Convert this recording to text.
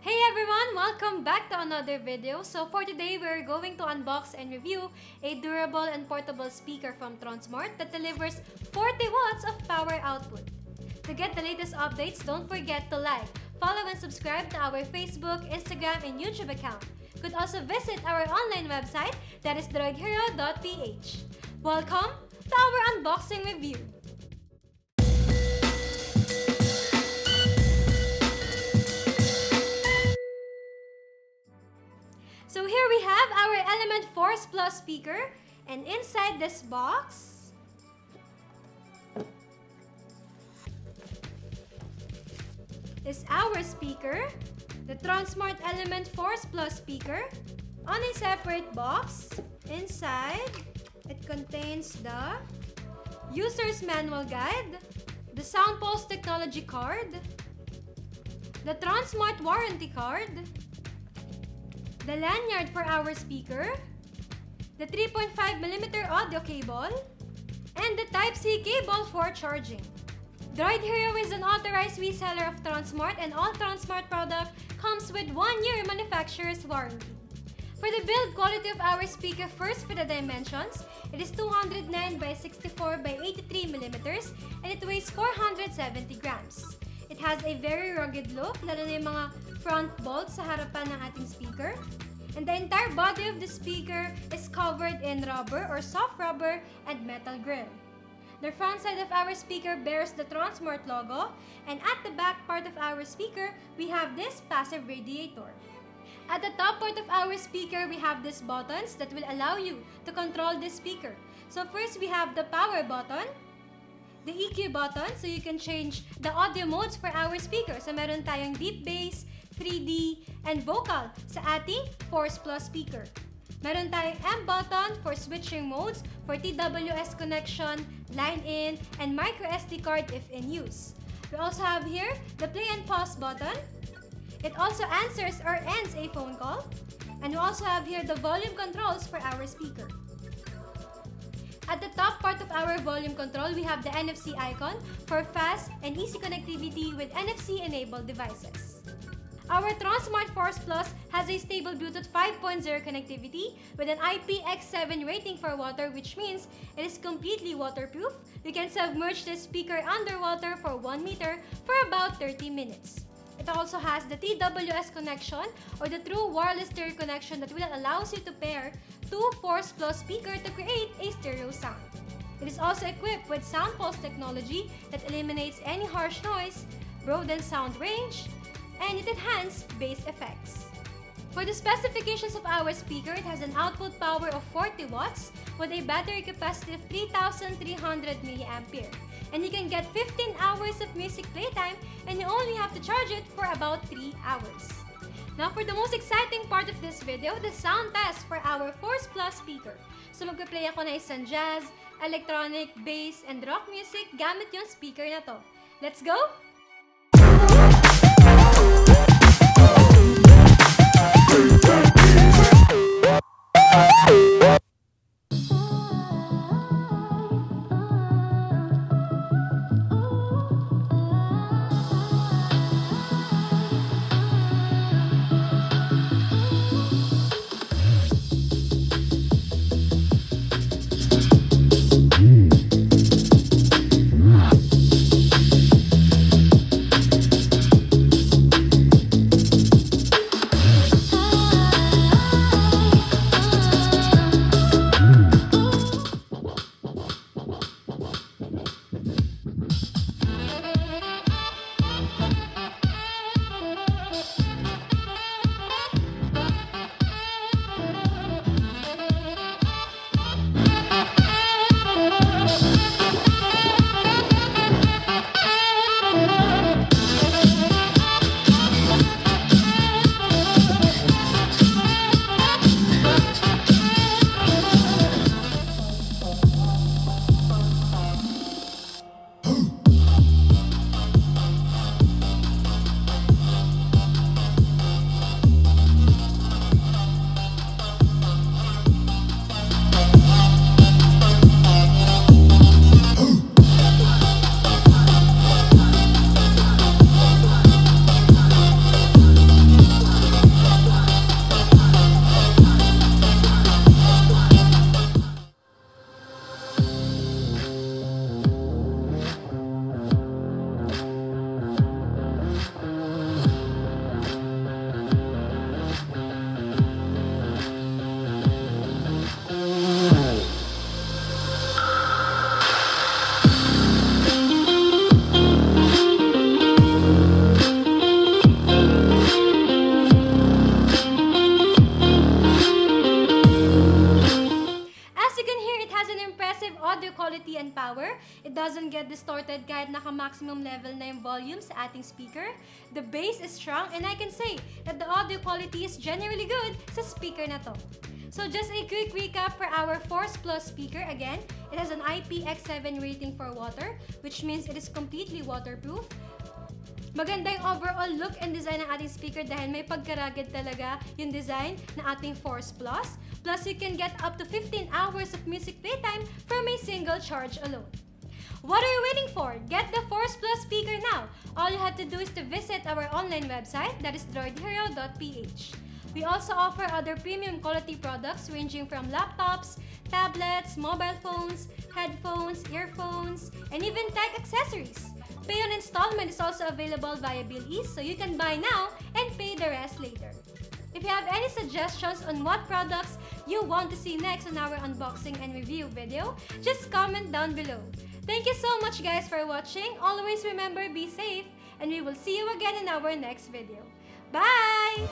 Hey everyone! Welcome back to another video. So for today, we're going to unbox and review a durable and portable speaker from Tronsmart that delivers 40 watts of power output. To get the latest updates, don't forget to like, follow and subscribe to our Facebook, Instagram, and YouTube account. You could also visit our online website, that is droidhero.ph. Welcome to our unboxing review. So here we have our Element Force Plus speaker, and inside this box is our speaker, the Tronsmart Element Force Plus speaker. On a separate box, inside, it contains the user's manual guide, the Soundtest technology card, the Tronsmart warranty card, the lanyard for our speaker, the 3.5mm audio cable, and the Type-C cable for charging. Droidhero is an authorized reseller of Tronsmart, and all Tronsmart product comes with 1-year manufacturer's warranty. For the build quality of our speaker, first for the dimensions, it is 209 by 64 by 83mm and it weighs 470 grams. It has a very rugged look, lalo na yung mga front bolts sa harapan ng ating speaker. And the entire body of the speaker is covered in rubber or soft rubber and metal grill. The front side of our speaker bears the Tronsmart logo, and at the back part of our speaker, we have this passive radiator. At the top part of our speaker, we have these buttons that will allow you to control this speaker. So first, we have the power button, the EQ button, so you can change the audio modes for our speaker. So meron tayong deep bass, 3D, and vocal sa ating Force Plus speaker. Meron tayong M button for switching modes for TWS connection, line in, and micro SD card if in use. We also have here the play and pause button. It also answers or ends a phone call. And we also have here the volume controls for our speaker. At the top part of our volume control, we have the NFC icon for fast and easy connectivity with NFC-enabled devices. Our Tronsmart Force Plus has a stable Bluetooth 5.0 connectivity with an IPX7 rating for water, which means it is completely waterproof. You can submerge the speaker underwater for 1 meter for about 30 minutes. It also has the TWS connection or the true wireless stereo connection that will allow you to pair two Force Plus speakers to create a stereo sound. It is also equipped with Soundtest technology that eliminates any harsh noise, broaden sound range, and it enhances bass effects. For the specifications of our speaker, it has an output power of 40 watts with a battery capacity of 3,300 mAh. And you can get 15 hours of music playtime, and you only have to charge it for about 3 hours. Now for the most exciting part of this video, the sound test for our Force Plus speaker. So magpe-play ako na isang jazz, electronic, bass, and rock music gamit yung speaker na to. Let's go! solid kahit naka-maximum level na yung volume sa ating speaker. The bass is strong and I can say that the audio quality is generally good sa speaker na to. So just a quick recap for our Force Plus speaker. Again, it has an IPX7 rating for water, which means it is completely waterproof. Maganda yung overall look and design ng ating speaker dahil may pagkaragid talaga yung design ng ating Force Plus. Plus, you can get up to 15 hours of music playtime from a single charge alone. What are you waiting for? Get the Force Plus speaker now! All you have to do is to visit our online website, that is droidhero.ph. We also offer other premium quality products ranging from laptops, tablets, mobile phones, headphones, earphones, and even tech accessories. Pay on installment is also available via Billease, so you can buy now and pay the rest later. If you have any suggestions on what products you want to see next on our unboxing and review video, just comment down below. Thank you so much guys for watching. Always remember, be safe, and we will see you again in our next video. Bye!